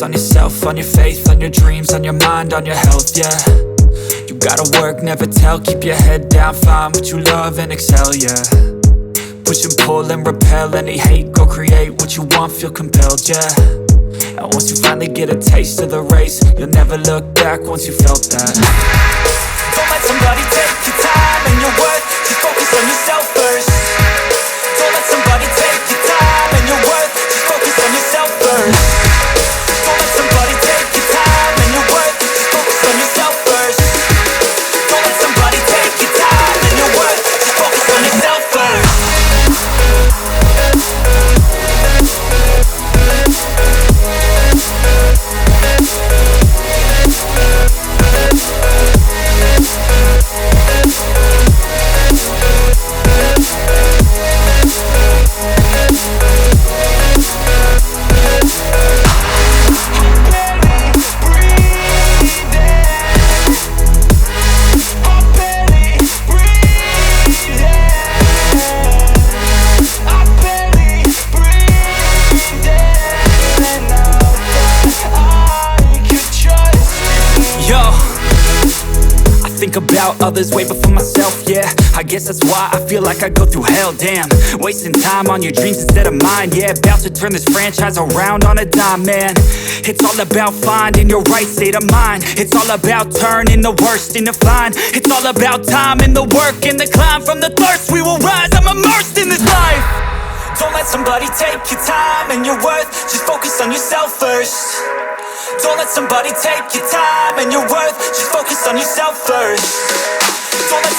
focus on yourself, on your faith, on your dreams, on your mind, on your health, yeah. You gotta work, never tell, keep your head down, find what you love and excel, yeah. Push and pull and repel any hate, go create what you want, feel compelled, yeah. And once you finally get a taste of the race, you'll never look back once you felt that. Don't let somebody take your time and your worth, just focus on yourself first. Don't let somebody take your time and your worth, just focus on yourself first. Don't let somebody take your time and your worth, just focus on yourself first. Don't let somebody take your time and your worth, just focus on yourself first. Think about others way before myself, yeah. I guess that's why I feel like I go through hell, damn. Wasting time on your dreams instead of mine, yeah. About to turn this franchise around on a dime, man. It's all about finding your right state of mind. It's all about turning the worst into fine. It's all about time and the work and the climb. From the thirst we will rise, I'm immersed in this life. Don't let somebody take your time and your worth, just focus on yourself first. Don't let somebody take your time and your worth, just focus on yourself first. Don't let